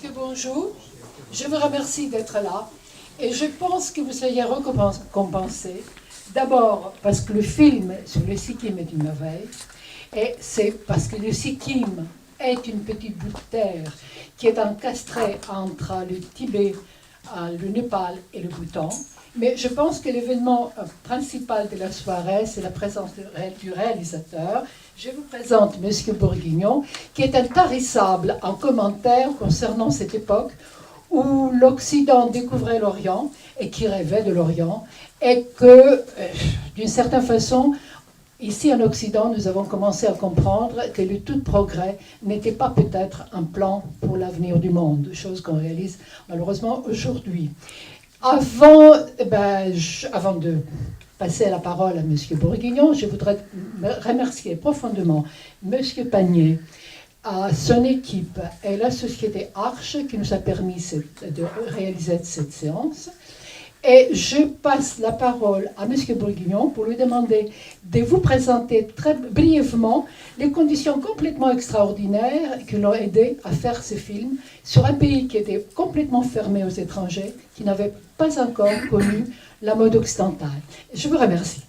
Monsieur, bonjour. Je vous remercie d'être là et je pense que vous soyez récompensé. D'abord parce que le film sur le Sikkim est une merveille et c'est parce que le Sikkim est une petite bout de terre qui est encastrée entre le Tibet, le Népal et le Bhoutan. Mais je pense que l'événement principal de la soirée, c'est la présence du réalisateur. Je vous présente M. Bourguignon, qui est intarissable en commentaire concernant cette époque où l'Occident découvrait l'Orient et qui rêvait de l'Orient, et que, d'une certaine façon, ici en Occident, nous avons commencé à comprendre que le tout progrès n'était pas peut-être un plan pour l'avenir du monde, chose qu'on réalise malheureusement aujourd'hui. Avant de passer la parole à M. Bourguignon, je voudrais remercier profondément M. Panier, son équipe et la société Arche qui nous a permis de réaliser cette séance. Et je passe la parole à M. Bourguignon pour lui demander de vous présenter très brièvement les conditions complètement extraordinaires qui l'ont aidé à faire ce film sur un pays qui était complètement fermé aux étrangers, qui n'avait pas encore connu la mode occidentale. Je vous remercie.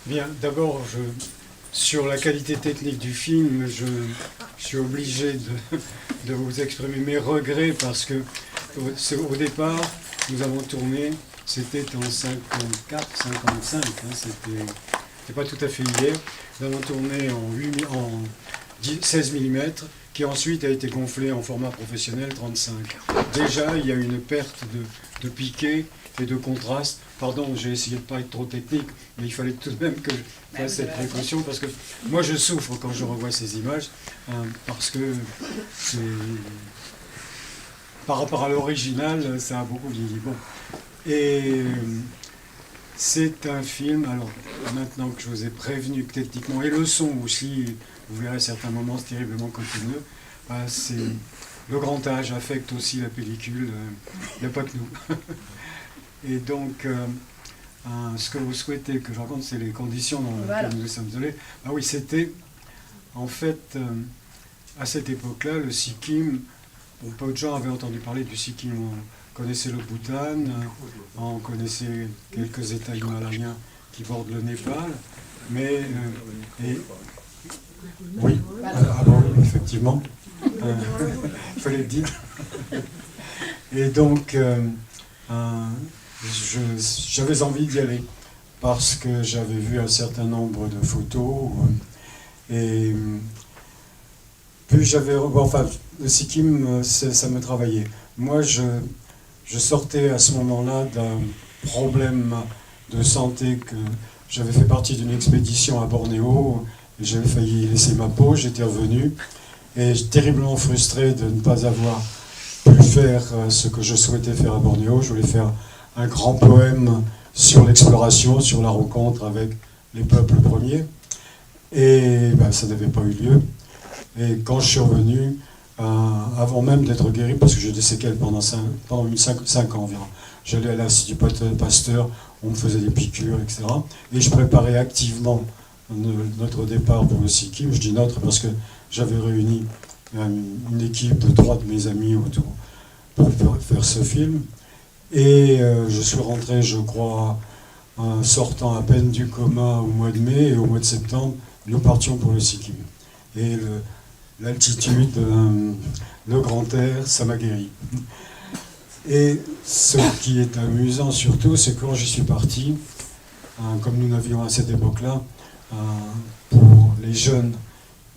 Bien, d'abord, sur la qualité technique du film, je suis obligé de vous exprimer mes regrets parce que au départ, nous avons tourné, c'était en 54, 55, c'était pas tout à fait hier. Nous avons tourné en 16 mm, qui ensuite a été gonflé en format professionnel 35. Déjà, il y a une perte de piqué et de contraste. Pardon, j'ai essayé de ne pas être trop technique, mais il fallait tout de même que je fasse cette précaution, parce que moi je souffre quand je revois ces images, parce que par rapport à l'original, ça a beaucoup vieilli. Bon. Et c'est un film, alors maintenant que je vous ai prévenu que techniquement, et le son aussi, vous verrez à certains moments, c'est terriblement cotonneux, c'est le grand âge affecte aussi la pellicule, il n'y a pas que nous. Et donc, ce que vous souhaitez que je raconte, c'est les conditions dans lesquelles nous sommes allés. Ah oui, c'était, en fait, à cette époque-là, le Sikkim, peu de gens avaient entendu parler du Sikkim. On connaissait le Bhoutan, on connaissait quelques États himalayens qui bordent le Népal, mais... oui, effectivement, il fallait le dire. Et donc... j'avais envie d'y aller parce que j'avais vu un certain nombre de photos et puis j'avais... Enfin, le Sikkim, ça me travaillait. Moi, je sortais à ce moment-là d'un problème de santé, que j'avais fait partie d'une expédition à Bornéo, et j'avais failli laisser ma peau, j'étais revenu, et terriblement frustré de ne pas avoir pu faire ce que je souhaitais faire à Bornéo. Je voulais faire un grand poème sur l'exploration, sur la rencontre avec les peuples premiers. Et ça n'avait pas eu lieu. Et quand je suis revenu, avant même d'être guéri, parce que j'ai des séquelles pendant 5 ans environ, j'allais à l'Institut Pasteur, on me faisait des piqûres, etc. Et je préparais activement notre départ pour le Sikkim. Je dis notre parce que j'avais réuni une équipe de 3 de mes amis autour pour faire ce film. Et je suis rentré, je crois, sortant à peine du coma au mois de mai, et au mois de septembre, nous partions pour le Sikkim. Et l'altitude, le grand air, ça m'a guéri. Et ce qui est amusant surtout, c'est que quand j'y suis parti, comme nous n'avions à cette époque-là, pour les jeunes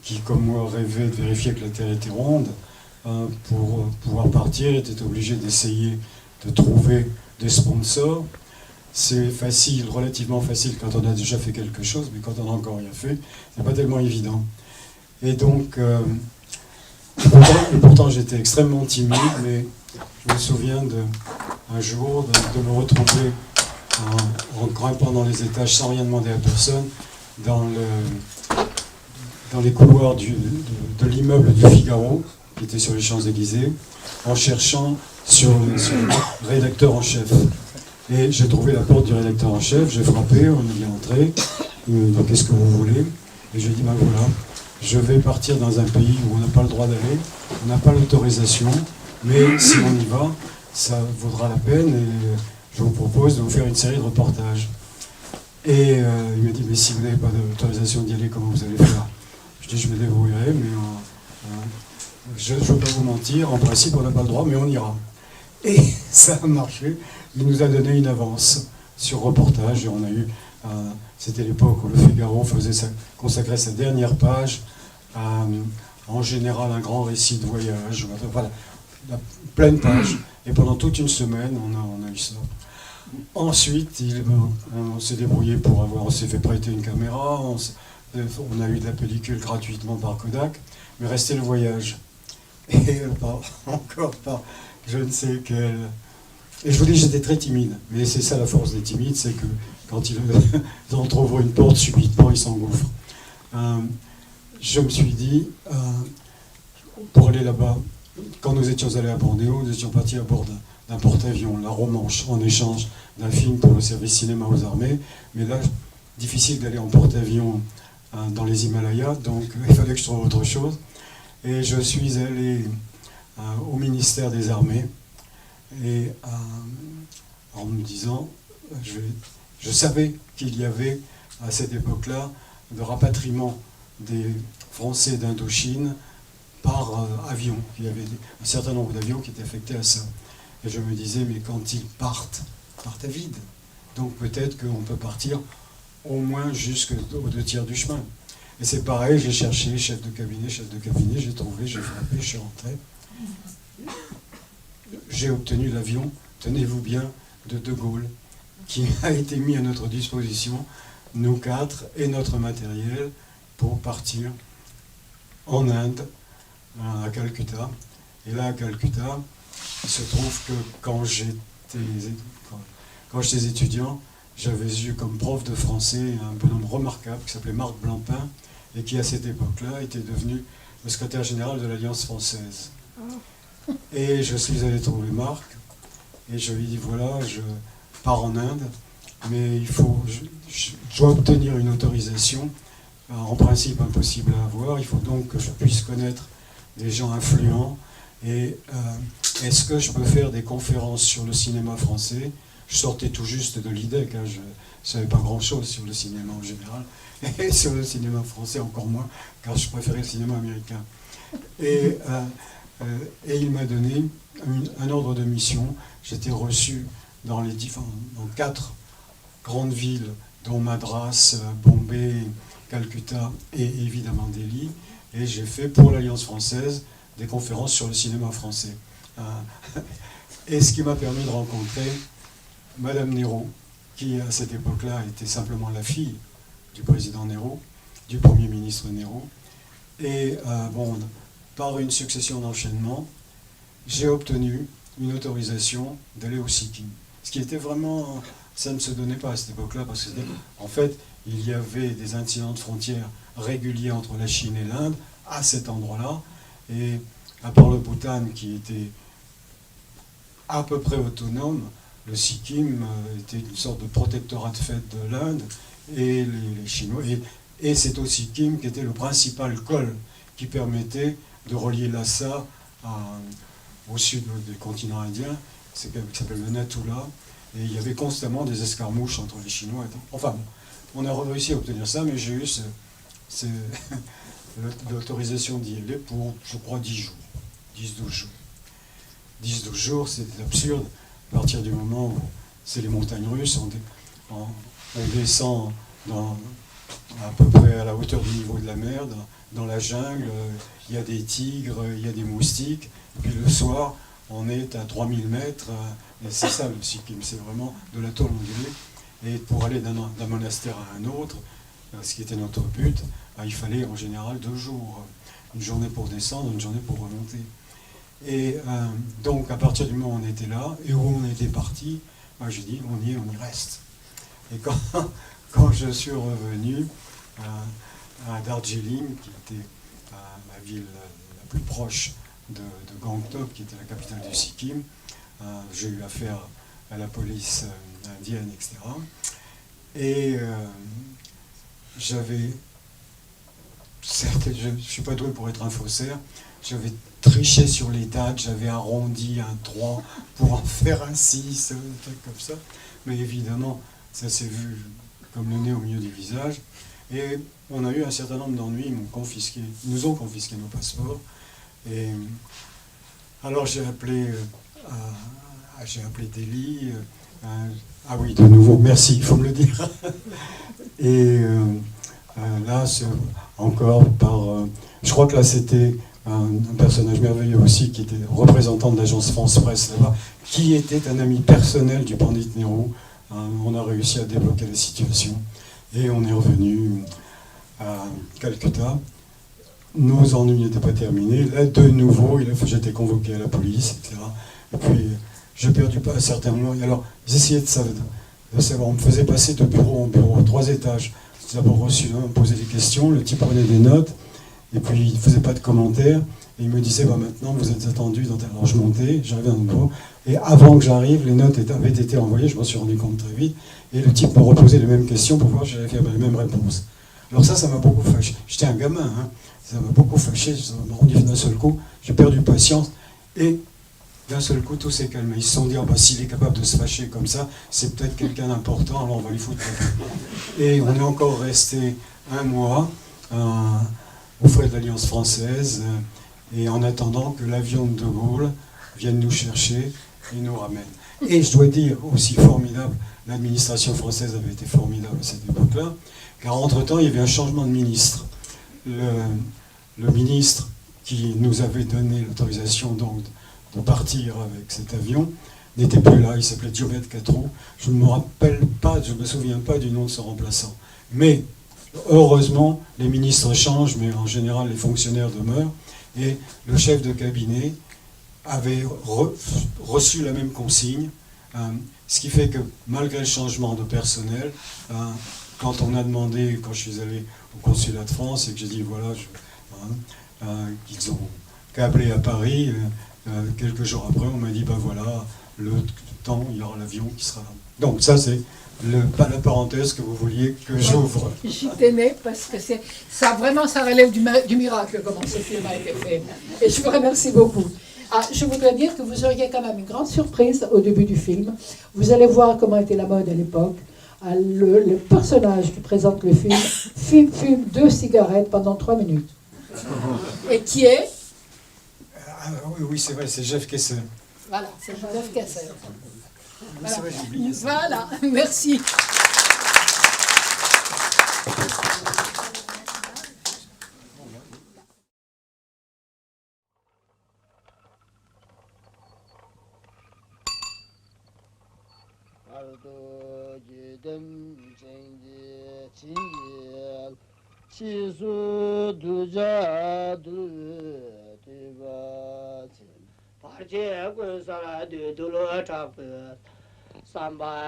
qui, comme moi, rêvaient de vérifier que la Terre était ronde, pour pouvoir partir, étaient obligés d'essayer de trouver des sponsors. C'est facile, relativement facile quand on a déjà fait quelque chose, mais quand on n'a encore rien fait, c'est pas tellement évident. Et donc, pourtant j'étais extrêmement timide, mais je me souviens un jour de me retrouver en grimpant dans les étages sans rien demander à personne, dans les couloirs de l'immeuble du Figaro, qui était sur les Champs-Élysées, en cherchant sur le rédacteur en chef. Et j'ai trouvé la porte du rédacteur en chef, j'ai frappé, on est entré, il me dit qu'est-ce que vous voulez? Et je lui ai dit, ben voilà, je vais partir dans un pays où on n'a pas le droit d'aller, on n'a pas l'autorisation, mais si on y va, ça vaudra la peine et je vous propose de vous faire une série de reportages. Et il m'a dit, mais si vous n'avez pas d'autorisation d'y aller, comment vous allez faire? Je dis, je me débrouillerai, mais je ne veux pas vous mentir, en principe on n'a pas le droit, mais on ira. Et ça a marché, il nous a donné une avance sur reportage, et on a eu, c'était l'époque où le Figaro consacrait sa dernière page à, en général, un grand récit de voyage, voilà, pleine page, et pendant toute une semaine, on a eu ça. Ensuite, on s'est débrouillé pour avoir, on s'est fait prêter une caméra, on a eu de la pellicule gratuitement par Kodak, mais restait le voyage. Et encore pas, je ne sais quel... Et je vous dis, j'étais très timide, mais c'est ça la force des timides, c'est que quand ils entreouvrent une porte, subitement, ils s'engouffrent. Je me suis dit, pour aller là-bas, quand nous étions allés à Bornéo, nous étions partis à bord d'un porte-avions, la Romanche, en échange d'un film pour le service cinéma aux armées. Mais là, difficile d'aller en porte-avions dans les Himalayas, donc il fallait que je trouve autre chose. Et je suis allé au ministère des Armées, et en me disant, je savais qu'il y avait à cette époque-là le rapatriement des Français d'Indochine par avion. Il y avait un certain nombre d'avions qui étaient affectés à ça. Et je me disais, mais quand ils partent à vide. Donc peut-être qu'on peut partir au moins jusqu'aux 2 tiers du chemin. Et c'est pareil, j'ai cherché chef de cabinet, j'ai trouvé, j'ai frappé, je suis rentré. J'ai obtenu l'avion, tenez-vous bien, de De Gaulle, qui a été mis à notre disposition, nous 4, et notre matériel, pour partir en Inde, à Calcutta. Et là, à Calcutta, il se trouve que quand j'étais étudiant, j'avais eu comme prof de français un bonhomme remarquable qui s'appelait Marc Blancpain, et qui à cette époque-là était devenu le secrétaire général de l'Alliance française. Et je suis allé trouver Marc, et je lui ai dit, voilà, je pars en Inde, mais je dois obtenir une autorisation, en principe impossible à avoir, il faut donc que je puisse connaître des gens influents, et est-ce que je peux faire des conférences sur le cinéma français? Je sortais tout juste de l'IDEC, je ne savais pas grand-chose sur le cinéma en général, et sur le cinéma français encore moins, car je préférais le cinéma américain. Et il m'a donné un ordre de mission. J'étais reçu dans 4 grandes villes, dont Madras, Bombay, Calcutta et évidemment Delhi, et j'ai fait pour l'Alliance française des conférences sur le cinéma français. Et ce qui m'a permis de rencontrer Madame Nehru, qui à cette époque-là était simplement la fille du président Nehru, du Premier ministre Nehru. Et par une succession d'enchaînements, j'ai obtenu une autorisation d'aller au Sikkim. Ce qui était vraiment... Ça ne se donnait pas à cette époque-là, parce qu'en fait, il y avait des incidents de frontières réguliers entre la Chine et l'Inde, à cet endroit-là, et à part le Bhoutan qui était à peu près autonome, le Sikkim était une sorte de protectorat de fait de l'Inde et les Chinois. Et c'est au Sikkim qu'était le principal col qui permettait de relier Lhasa au sud du continent indien, qui s'appelle le Natula. Et il y avait constamment des escarmouches entre les Chinois. Enfin, on a réussi à obtenir ça, mais j'ai eu l'autorisation d'y aller pour, je crois, 10 jours. 10-12 jours. 10-12 jours, c'était absurde. À partir du moment où c'est les montagnes russes, on descend à peu près à la hauteur du niveau de la mer, dans la jungle, il y a des tigres, il y a des moustiques, et puis le soir, on est à 3000 mètres, et c'est ça le Sikkim, c'est vraiment de la tôle ondulée. Et pour aller d'un monastère à un autre, ce qui était notre but, il fallait en général 2 jours. Une journée pour descendre, une journée pour remonter. Et donc, à partir du moment où on était là, et où on était parti, moi j'ai dit, on y est, on y reste. Et quand je suis revenu à Darjeeling, qui était la ville la plus proche de Gangtok, qui était la capitale du Sikkim, j'ai eu affaire à la police indienne, etc. Et j'avais certes, je ne suis pas doué pour être un faussaire. J'avais triché sur les dates, j'avais arrondi un 3 pour en faire un 6, un truc comme ça. Mais évidemment, ça s'est vu comme le nez au milieu du visage. Et on a eu un certain nombre d'ennuis, ils nous ont confisqué nos passeports. Et alors j'ai appelé Delhi. Ah oui, de nouveau, merci, il faut me le dire. Et là, c'est encore par... je crois que là, c'était un personnage merveilleux aussi, qui était représentant de l'agence France Presse là-bas, qui était un ami personnel du Pandit Nehru. On a réussi à débloquer la situation. Et on est revenu à Calcutta. Nos ennuis n'étaient pas terminés. Là, de nouveau, j'étais convoqué à la police, etc. Et puis, j'ai perdu pas à certains moments. Et alors, j'essayais de savoir. On me faisait passer de bureau en bureau, 3 étages. J'ai d'abord reçu un, on me posait des questions, le type prenait des notes, et puis il ne faisait pas de commentaires. Et il me disait, bah, maintenant, vous êtes attendu dans tel... Alors, je montais, j'arrivais dans le bureau. Et avant que j'arrive, les notes avaient été envoyées, je m'en suis rendu compte très vite. Et le type me reposait les mêmes questions pour voir si j'avais fait les mêmes réponses. Alors ça m'a beaucoup fâché. J'étais un gamin, hein. Ça m'a beaucoup fâché, ça m'a rendu d'un seul coup. J'ai perdu patience. Et d'un seul coup, tout s'est calmé. Ils se sont dit, oh, bah, s'il est capable de se fâcher comme ça, c'est peut-être quelqu'un d'important, alors on va lui foutre la gueule. Et on est encore resté un mois aux frais de l'Alliance française, et en attendant que l'avion de Gaulle vienne nous chercher et nous ramène. Et je dois dire, aussi formidable, l'administration française avait été formidable à cette époque-là, car entre-temps, il y avait un changement de ministre. Le ministre qui nous avait donné l'autorisation donc de partir avec cet avion n'était plus là, il s'appelait Diomède Catrou. Je ne me rappelle pas, je ne me souviens pas du nom de son remplaçant. Mais heureusement, les ministres changent, mais en général les fonctionnaires demeurent. Et le chef de cabinet avait reçu la même consigne, ce qui fait que malgré le changement de personnel, quand on a demandé, quand je suis allé au consulat de France et que j'ai dit voilà, qu'ils ont câblé à Paris, quelques jours après on m'a dit ben voilà, le temps, il y aura l'avion qui sera là. Donc ça c'est la parenthèse que vous vouliez que j'ouvre. J'y tenais parce que ça vraiment ça relève du miracle comment ce film a été fait. Et je vous remercie beaucoup. Je voudrais dire que vous auriez quand même une grande surprise au début du film. Vous allez voir comment était la mode à l'époque. Le personnage qui présente le film fume 2 cigarettes pendant 3 minutes. Et qui est oui, c'est vrai, c'est Jeff Kessel. Voilà, c'est Jeff Kessel. Voilà. C'est vrai, j'ai oublié ça. Voilà, merci.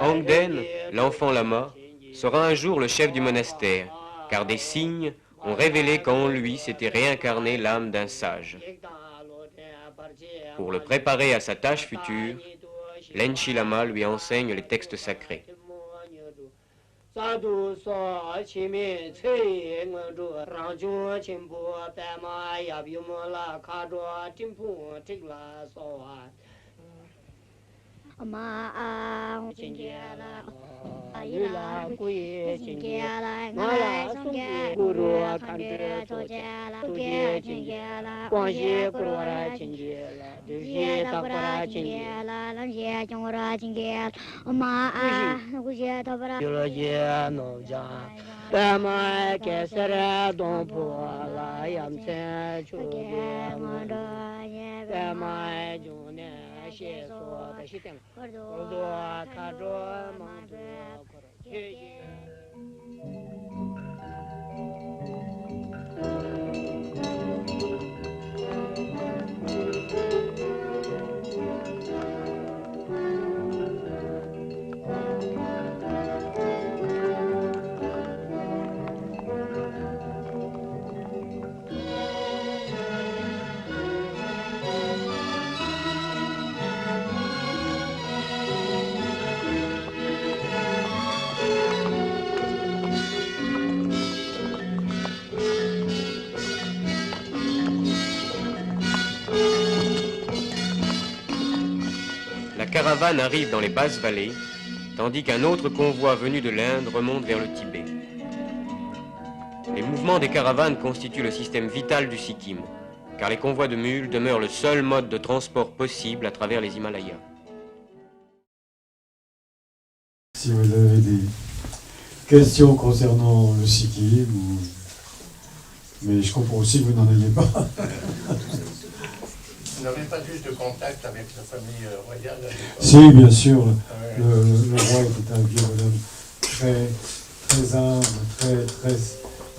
Angden, l'enfant lama, sera un jour le chef du monastère, car des signes ont révélé qu'en lui s'était réincarnée l'âme d'un sage. Pour le préparer à sa tâche future, Lenchi Lama lui enseigne les textes sacrés. caravane arrive dans les basses vallées, tandis qu'un autre convoi venu de l'Inde remonte vers le Tibet. Les mouvements des caravanes constituent le système vital du Sikkim, car les convois de mules demeurent le seul mode de transport possible à travers les Himalayas. Si vous avez des questions concernant le Sikkim, mais je comprends aussi que vous n'en ayez pas. Vous n'avez pas eu de contact avec la famille royale à l'époque? Si, bien sûr, Ouais. le roi était un vieux bonhomme très, très humble, très, très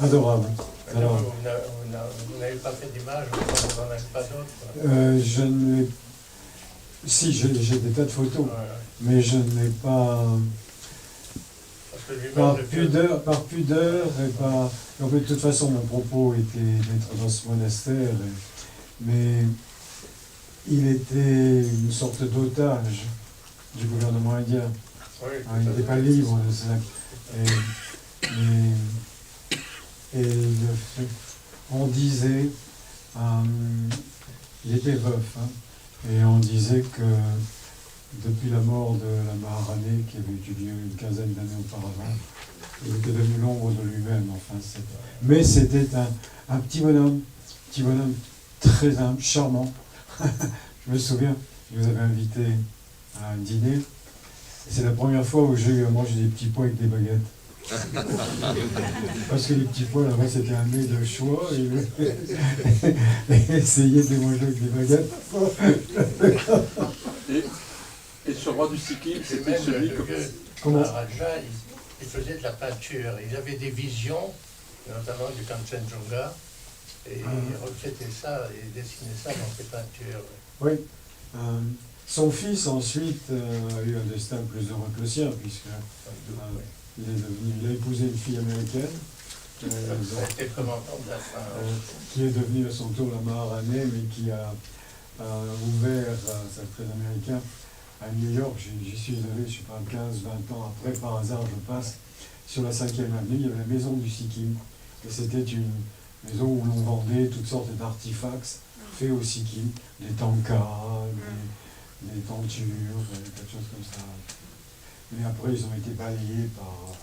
adorable. Alors, Vous n'avez pas fait d'image, vous n'en avez pas d'autres? je n'ai... Si, j'ai des tas de photos, Ouais. mais je n'ai pas... Parce que lui-même, Par pudeur et par... En fait, de toute façon, mon propos était d'être dans ce monastère, mais il était une sorte d'otage du gouvernement indien. Oui, Il n'était pas libre de ça. Et on disait, il était veuf, hein, et on disait que depuis la mort de la Maharanée, qui avait eu lieu une quinzaine d'années auparavant, il était devenu l'ombre de lui-même. Enfin, mais c'était un petit bonhomme très humble, charmant. Je me souviens, je vous avais invité à un dîner. C'est la première fois où j'ai eu à manger des petits pois avec des baguettes. Parce que les petits pois, là-bas, c'était un mets de choix. Et essayer de les manger avec des baguettes. Et ce roi du Sikkim, Et c'était même celui le que... vieux Comment Maharaja, il faisait de la peinture. Il avait des visions, notamment du Kanchenjunga, et il reflétait ça et dessinait ça dans ses peintures. Oui. Son fils, ensuite, a eu un destin plus heureux que le sien, puisque il a épousé une fille américaine, Ça a été le commandant de la fin. qui est devenue à son tour la Maharanée, mais qui a ouvert, ça très américain, à New York. J'y suis allé, je ne sais pas, 15-20 ans après, par hasard, je passe sur la 5e avenue, il y avait la maison du Sikkim. Et c'était une maison où l'on vendait toutes sortes d'artefacts faits au Sikkim, des tankas, des tentures, quelque chose comme ça. Mais après, ils ont été balayés par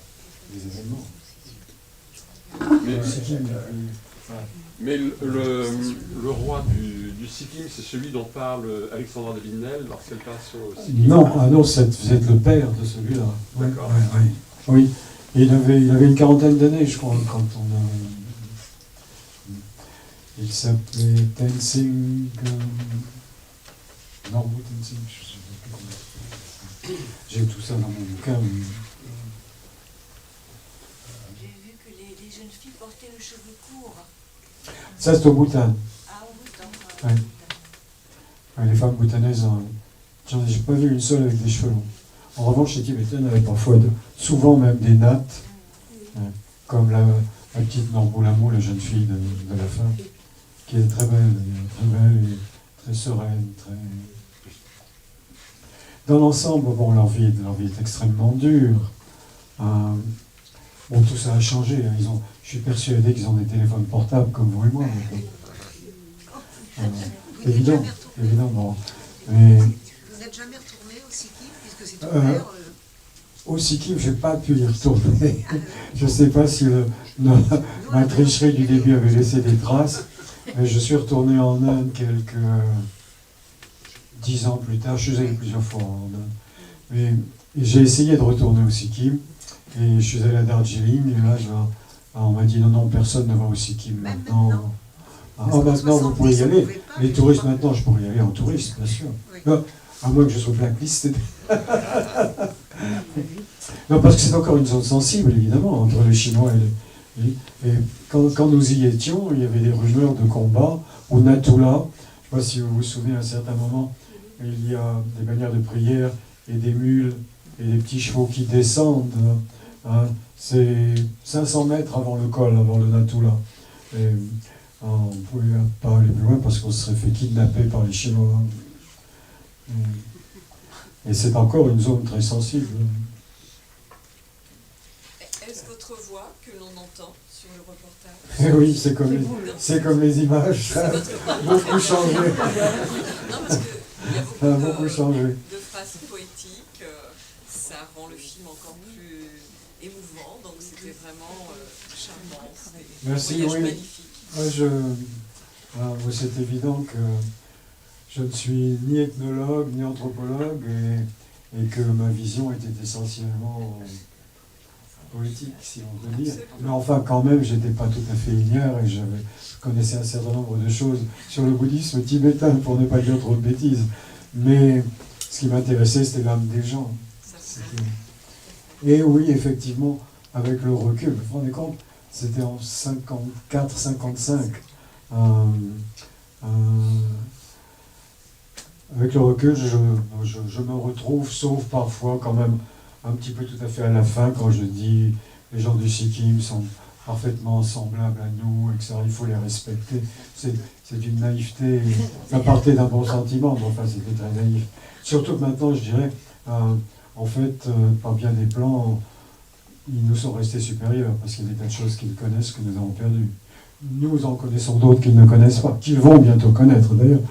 les événements. Mais, Le Sikkim, mais le roi du Sikkim, c'est celui dont parle Alexandra de Villeneuve lorsqu'elle passe au Sikkim. non, vous êtes le père de celui-là. D'accord. Oui. Il avait une quarantaine d'années, je crois, quand on a... Il s'appelait Tenzing... Norbu Tenzing, je ne sais pas comment. J'ai tout ça dans mon bouquin. Mais... J'ai vu que les jeunes filles portaient le cheveu court. Ça, c'est au Bhoutan. Ah, au Bhoutan. Ouais. Ouais, les femmes bhoutanaises, j'ai pas vu une seule avec des cheveux longs. En revanche, les Tibétaines avaient parfois, souvent même des nattes, comme la petite Norboulamo, la jeune fille de la fin, qui est très belle et très sereine. Dans l'ensemble, bon, leur vie est extrêmement dure. Bon, tout ça a changé. Je suis persuadé qu'ils ont des téléphones portables comme vous et moi. Évidemment. Mais, Vous n'êtes jamais retourné au Sikkim, puisque c'est ton père au Sikkim, je n'ai pas pu y retourner. Je ne sais pas si ma tricherie du début avait laissé des traces, mais je suis retourné en Inde quelques 10 ans plus tard. Je suis allé plusieurs fois en Inde. Mais j'ai essayé de retourner au Sikkim, et je suis allé à Darjeeling, et là, on m'a dit non, personne ne va au Sikkim maintenant. Maintenant, vous pouvez y aller. Les touristes, maintenant, je pourrais y aller en touriste, bien sûr. Non, à moins que je sois blacklisté. Non, parce que c'est encore une zone sensible, évidemment, entre les Chinois et quand nous y étions, il y avait des rumeurs de combat au Natula. Je ne sais pas si vous vous souvenez, à un certain moment, il y a des bannières de prière et des mules et des petits chevaux qui descendent. C'est 500 mètres avant le col, avant le Natula. Et on ne pouvait pas aller plus loin parce qu'on se serait fait kidnapper par les Chinois. Et c'est encore une zone très sensible. Est-ce votre voix que l'on entend sur le reportage? Oui, c'est comme les images, ça a beaucoup changé. Non, parce que Il y a Ça a beaucoup beaucoup changé. de phrases poétiques, ça rend le film encore plus émouvant, donc c'était vraiment charmant, c'était un Merci, voyage oui. magnifique. Moi, c'est évident que je ne suis ni ethnologue ni anthropologue et que ma vision était essentiellement politique, si on peut dire. Mais enfin, quand même, j'étais pas tout à fait ignare et je connaissais un certain nombre de choses sur le bouddhisme tibétain, pour ne pas dire trop de bêtises. Mais ce qui m'intéressait, c'était l'âme des gens. Et oui, effectivement, avec le recul, vous vous rendez compte, c'était en 54-55. Avec le recul, je me retrouve, sauf parfois quand même un petit peu tout à fait à la fin, quand je dis les gens du Sikkim sont parfaitement semblables à nous, etc. Il faut les respecter. C'est une naïveté, ça partait d'un bon sentiment, mais enfin c'était très naïf. Surtout que maintenant, je dirais, en fait, par bien des plans, ils nous sont restés supérieurs, parce qu'il y a des tas de choses qu'ils connaissent que nous avons perdues. Nous en connaissons d'autres qu'ils ne connaissent pas, qu'ils vont bientôt connaître d'ailleurs,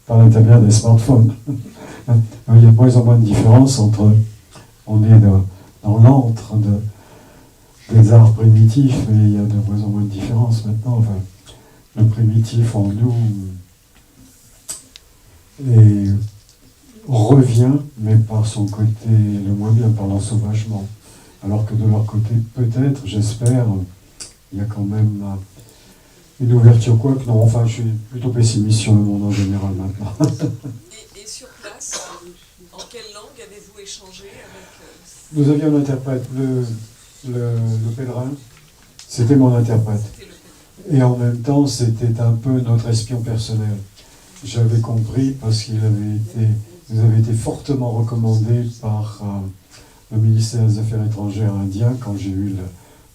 par l'intermédiaire des smartphones. Il y a de moins en moins de différence entre... On est dans l'antre des arts primitifs, et il y a de moins en moins de différence maintenant. Enfin, le primitif en nous revient, mais par son côté le moins bien, par l'ensauvagement. Alors que de leur côté, peut-être, j'espère, il y a quand même une ouverture, quoique non, enfin je suis plutôt pessimiste sur le monde en général maintenant. Et sur place, en quelle langue avez-vous échangé avec... Nous avions un interprète, le pèlerin, c'était mon interprète. Et en même temps, c'était un peu notre espion personnel. J'avais compris parce qu'il nous avait été fortement recommandé par le ministère des Affaires étrangères indien, quand j'ai eu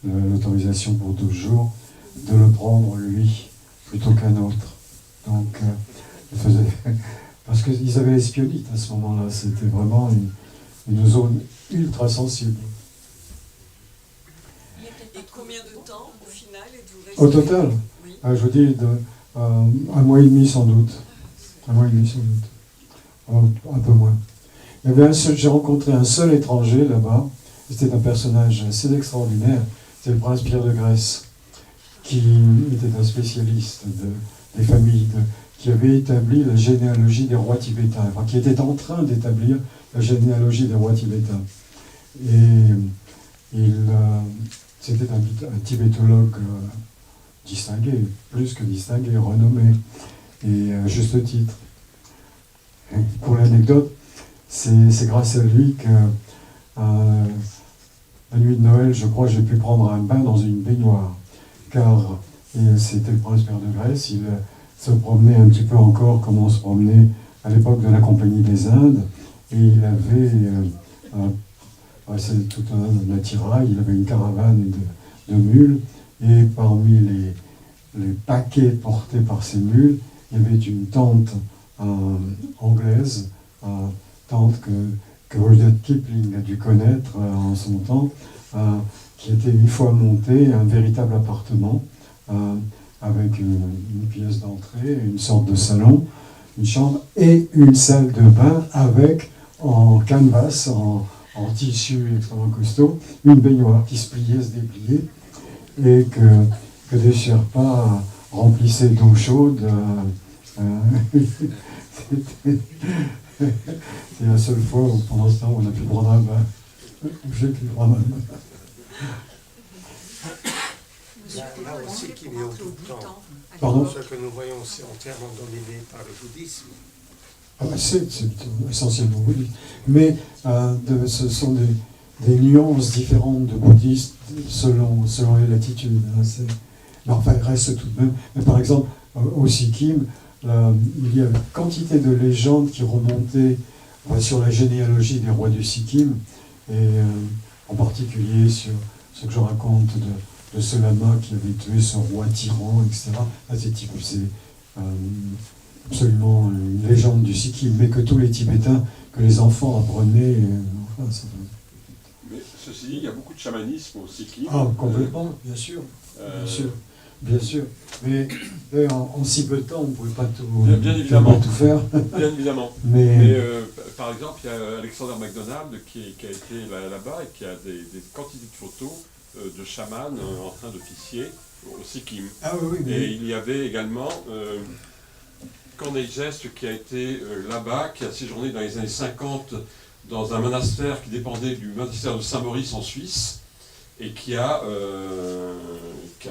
l'autorisation pour 12 jours, de le prendre lui, plutôt qu'un autre. Donc, parce qu'ils avaient l'espionnite à ce moment-là, c'était vraiment une zone ultra sensible. Et combien de temps, au final, êtes-vous resté? Au total, oui. je vous dis, un mois et demi sans doute. Un mois et demi sans doute. Un peu moins. J'ai rencontré un seul étranger là-bas. C'était un personnage assez extraordinaire. C'était le prince Pierre de Grèce, qui était un spécialiste des familles, qui avait établi la généalogie des rois tibétains, enfin, qui était en train d'établir la généalogie des rois tibétains. Et c'était un tibétologue distingué, plus que distingué, renommé, et à juste titre. Et pour l'anecdote, c'est grâce à lui que la nuit de Noël, je crois, j'ai pu prendre un bain dans une baignoire, car c'était le prince Pierre de Grèce, il se promenait un petit peu encore comme on se promenait à l'époque de la Compagnie des Indes, et il avait c'est tout un attirail, il avait une caravane de mules, et parmi les paquets portés par ces mules, il y avait une tente anglaise, tente que Rudyard Kipling a dû connaître en son temps, qui était une fois montée, un véritable appartement, avec une pièce d'entrée, une sorte de salon, une chambre et une salle de bain avec, en canvas, en tissu extrêmement costaud, une baignoire qui se pliait, se dépliait, et que des Sherpas remplissaient d'eau chaude. C'est la seule fois où, pendant ce temps, on a pu prendre un bain. J'ai pu prendre un bain. Là aussi, qu'il est au bout de temps. Pardon ? Ce que nous voyons, c'est entièrement dominé par le bouddhisme. C'est essentiellement bouddhiste. Mais ce sont des nuances différentes de bouddhistes selon les latitudes. Mais enfin, il reste tout de même. Mais par exemple, au Sikkim, il y a une quantité de légendes qui remontaient sur la généalogie des rois du Sikkim, et en particulier sur ce que je raconte de ce lama qui avait tué ce roi tyran, etc. C'est absolument une légende du Sikkim, mais que tous les Tibétains, que les enfants apprenaient. Mais ceci dit, il y a beaucoup de chamanisme au Sikkim. Ah, complètement, bien sûr. Bien sûr. Bien sûr. Mais en si peu de temps, on ne pouvait pas tout, Bien évidemment. tout faire. Bien évidemment. Mais, Mais par exemple, il y a Alexander MacDonald qui a été là-bas et qui a des quantités de photos de chamans en train d'officier au Sikkim. ah oui, oui. Et il y avait également Corneille Geste qui a été là-bas, qui a séjourné dans les années 50 dans un monastère qui dépendait du monastère de Saint-Maurice en Suisse et qui a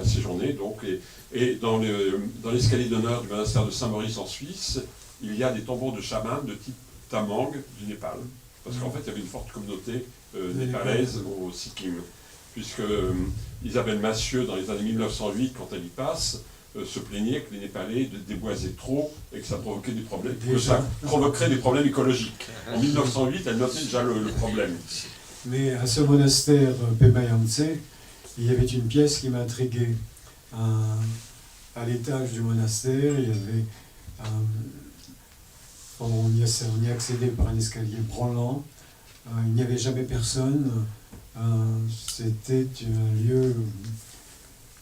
séjourné donc et dans l'escalier d'honneur du monastère de Saint-Maurice en Suisse, il y a des tombeaux de chamans de type Tamang du Népal. Parce qu'en fait, il y avait une forte communauté népalaise au Sikkim. Puisque Isabelle Massieu, dans les années 1908, quand elle y passe, se plaignait que les Népalais déboisaient trop et que ça provoquait des problèmes, ça provoquerait des problèmes écologiques. En 1908, elle notait déjà le problème. Mais à ce monastère Pemayance, il y avait une pièce qui m'intriguait. À l'étage du monastère, il y avait on y accédait par un escalier branlant. Il n'y avait jamais personne. C'était un lieu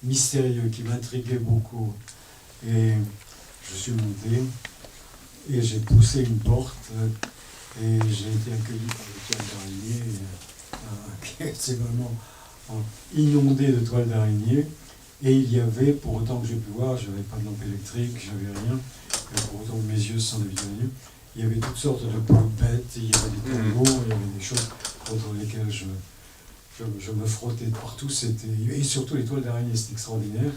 mystérieux qui m'intriguait beaucoup. Et je suis monté et j'ai poussé une porte et j'ai été accueilli par le toile d'araignée qui était vraiment inondé de toiles d'araignée. Et il y avait, pour autant que j'ai pu voir, je n'avais pas de lampe électrique, je n'avais rien, et pour autant que mes yeux se sont déviés, il y avait toutes sortes de petites bêtes, il y avait des tambours, il y avait des choses contre lesquelles je me frottais de partout, et surtout les toiles d'araignée, c'était extraordinaire.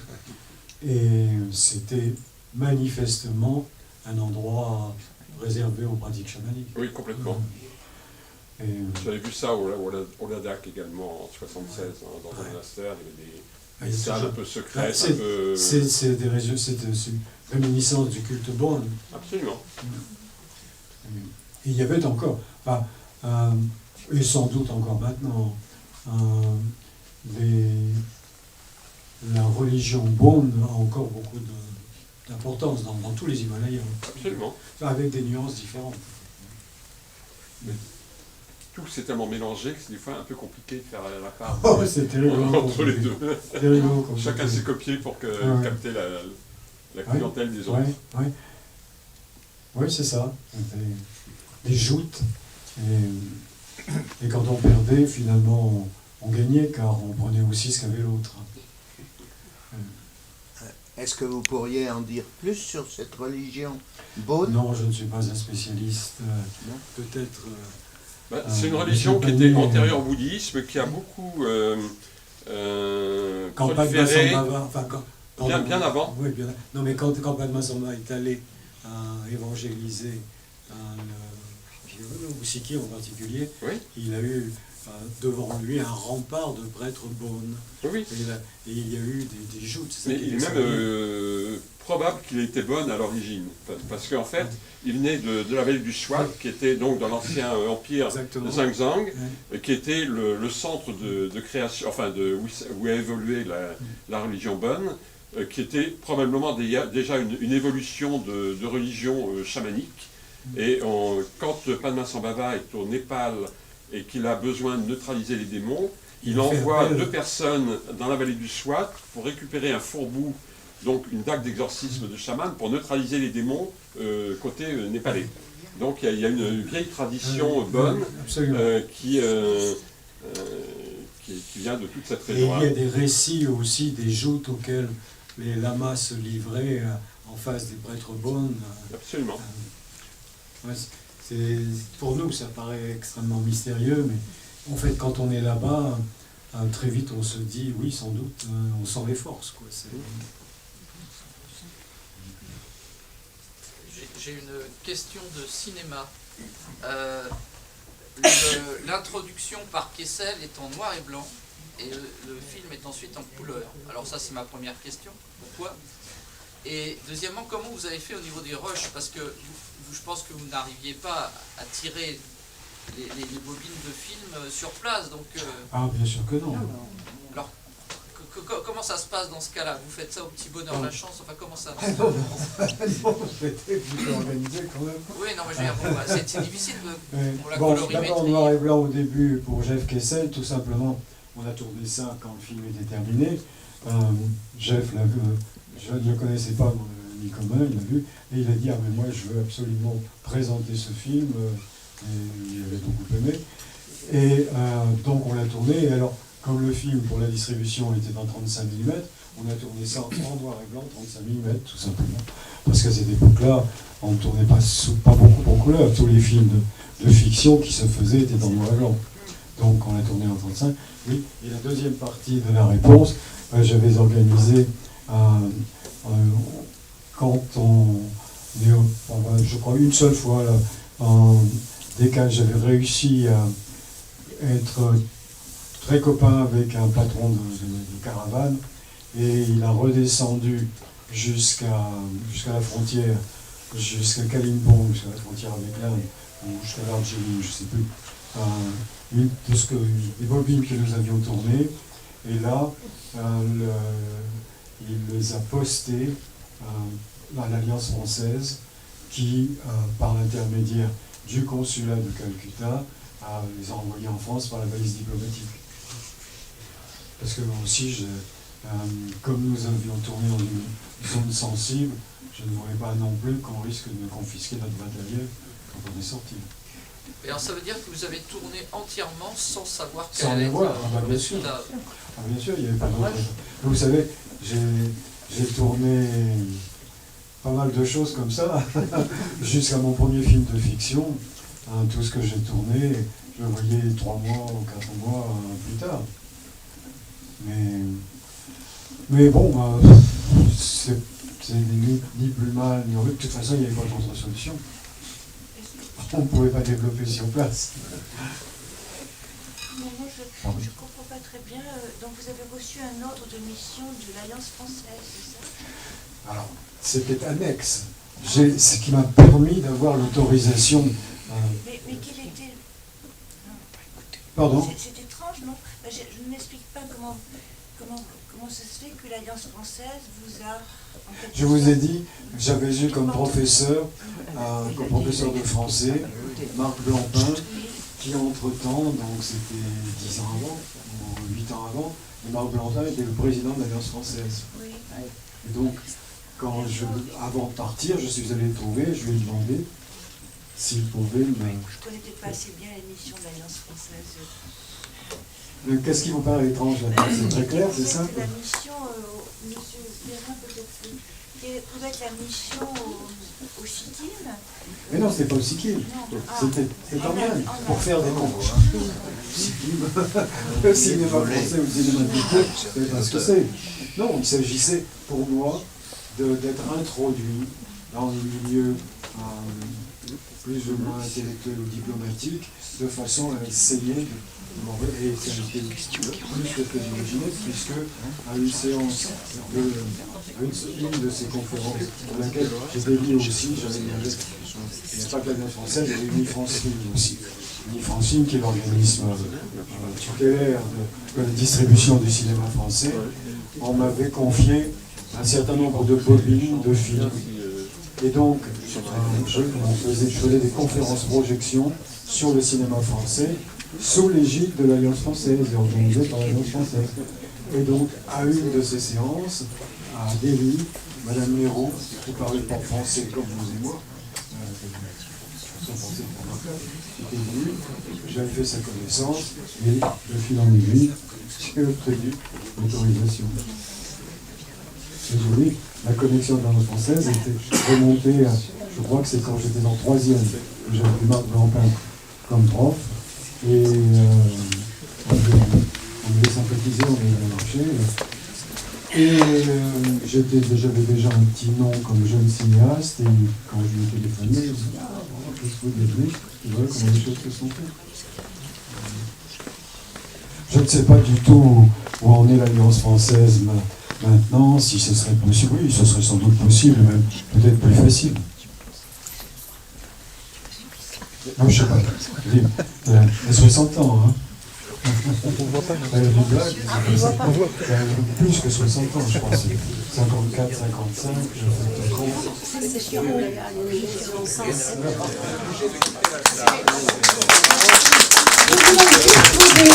Et c'était manifestement un endroit réservé aux pratiques chamaniques. Oui, complètement. Et, j'avais vu ça au Ladakh également, en 1976, dans un monastère, il y avait des salles un peu secrètes. C'est une réminiscence du culte Bon. Absolument. Et il y avait encore, et sans doute encore maintenant, la religion Bon a encore beaucoup d'importance dans tous les Himalayas. Absolument. Avec des nuances différentes. Mais tout s'est tellement mélangé que c'est des fois un peu compliqué de faire la part c'est terrible, entre les deux. Chacun s'est copié pour capter la clientèle des autres. Oui, c'est ça. Des joutes. Et quand on perdait, finalement, on gagnait car on prenait aussi ce qu'avait l'autre. Est-ce que vous pourriez en dire plus sur cette religion Bon? Non, je ne suis pas un spécialiste. Peut-être... c'est une religion qui était antérieure au bouddhisme, qui a beaucoup proliféré bien avant. Oui, bien. Non, mais quand Padmasambhava est allé évangéliser au Sikkim en particulier, oui. Il a eu devant lui un rempart de prêtres bonnes. Oui. Et il y a eu des joutes. Mais il est même probable qu'il était bon à l'origine, parce qu'en fait, il venait de la vallée du Swat, qui était donc dans l'ancien empire de Zhangzang, qui était le centre de création, où a évolué la religion bonne, qui était probablement déjà une évolution de religion chamanique. Et quand Padmasambhava est au Népal et qu'il a besoin de neutraliser les démons, il envoie 2 personnes dans la vallée du Swat pour récupérer un fourbou, donc une dague d'exorcisme de chaman, pour neutraliser les démons côté népalais. Donc il y a une vieille tradition bonne qui vient de toute cette région. Et il y a des récits aussi des joutes auxquelles les lamas se livraient en face des prêtres bonnes. Absolument. Pour nous, ça paraît extrêmement mystérieux, mais en fait, quand on est là-bas, très vite, on se dit, oui, sans doute, on sent les forces. J'ai une question de cinéma. L'introduction par Kessel est en noir et blanc, et le film est ensuite en couleur. Alors ça, c'est ma première question. Pourquoi ? Et deuxièmement, comment vous avez fait au niveau des rushs? Parce que je pense que vous n'arriviez pas à tirer les bobines de film sur place. Donc, bien sûr que non. Alors, comment ça se passe dans ce cas-là? Vous faites ça au petit bonheur la chance? Enfin, comment ça? Non, c'était plutôt organisé quand même. Oui, non, mais je veux dire, c'est difficile pour la colorimétrie. D'abord, noir et blanc au début pour Jeff Kessel, tout simplement. On a tourné ça quand le film était terminé. Jeff l'a vu, je ne le connaissais pas ni commun, il l'a vu, et il a dit, ah mais moi je veux absolument présenter ce film, et il avait beaucoup aimé. Et donc on l'a tourné, et alors, comme le film pour la distribution était en 35 mm, on a tourné ça en noir et blanc, 35 mm, tout simplement. Parce qu'à cette époque-là, on ne tournait pas beaucoup en couleur. Tous les films de fiction qui se faisaient étaient en noir et blanc. Donc on a tourné en 35. Oui. Et la deuxième partie de la réponse, j'avais organisé quand on est, je crois une seule fois, là, dès que j'avais réussi à être très copain avec un patron de caravane, et il a redescendu jusqu'à la frontière, jusqu'à Kalimpong, jusqu'à la frontière avec l'Inde, ou jusqu'à l'Algérie, je ne sais plus, des bobines que nous avions tournées, et là, il les a postées à l'Alliance française, qui, par l'intermédiaire du consulat de Calcutta, les a envoyés en France par la valise diplomatique. Parce que moi aussi, comme nous avions tourné dans une zone sensible, je ne voulais pas non plus qu'on risque de confisquer notre matériel quand on est sorti. Et alors ça veut dire que vous avez tourné entièrement sans savoir Sans les voir, bien sûr. Bien sûr, il n'y avait pas d'autre. Vous savez, j'ai tourné pas mal de choses comme ça, jusqu'à mon premier film de fiction. Tout ce que j'ai tourné, je le voyais 3 mois ou 4 mois plus tard. Mais bon, c'est ni plus mal, ni horrible. De toute façon, il n'y avait pas d'autre solution. On ne pouvait pas développer sur place. Non, moi, je ne comprends pas très bien. Donc, vous avez reçu un ordre de mission de l'Alliance française, c'est ça? Alors, c'était annexe. Ce qui m'a permis d'avoir l'autorisation. Mais quel était... Pardon? C'est étrange, non? Je ne m'explique pas comment ça se fait que l'Alliance française vous a... Je vous ai dit, j'avais eu comme professeur de français, Marc Blancpain, qui entre-temps, donc c'était 10 ans avant, ou 8 ans avant, et Marc Blancpain était le président de l'Alliance française. Oui. Et donc, avant de partir, je suis allé le trouver, je lui ai demandé s'il pouvait me... Je ne connais peut-être pas assez bien les missions de l'Alliance française. Qu'est-ce qui vous paraît étrange là-dedans? C'est très clair, c'est ça? C'est la mission, monsieur Perrin peut-être, vous êtes la mission au Sikkim. Mais non, c'était pas au Sikkim. C'était en Inde, pour faire des concours. Le cinéma français ou le cinéma de c'est pas ce que c'est. Non, il s'agissait pour moi d'être introduit dans le milieu plus ou moins intellectuel ou diplomatique, de façon à essayer de... Et ça a été plus que imaginé, puisque à une séance une de ces conférences, dans laquelle j'étais lié aussi, j'avais il n'y a pas que l'Alliance française, il y avait Unifrancine aussi. Unifrancine, qui est l'organisme tutélaire de la distribution du cinéma français, on m'avait confié un certain nombre de bobines, de films. Et donc, je faisais des conférences projections sur le cinéma français, sous l'égide de l'Alliance française et organisée par l'Alliance française. Et donc, à une de ces séances, à Delhi, Madame Leroux, qui parlait pas français comme vous et moi, était venue, j'avais fait sa connaissance, et de fil en aiguille, j'ai obtenu l'autorisation. Désolé, la connexion de l'Alliance française était remontée à, je crois que c'est quand j'étais en 3e, que j'avais Marc Blancpain comme prof. Et on voulait sympathiser, on allait marcher. Et j'avais déjà un petit nom comme jeune cinéaste, et quand je lui ai téléphoné, je me suis dit, qu'est-ce que vous devenez? Tu vois comment les choses se sont faites. Je ne sais pas du tout où en est l'Alliance française maintenant, si ce serait possible. Oui, ce serait sans doute possible, même peut-être plus facile. Non, je ne sais pas. Elle a 60 ans, hein. On voit pas. Elle a des blagues. Elle a plus que 60 ans, je pense. 54, 55, je fais compte. C'est sûr, Vous l'avez trouvé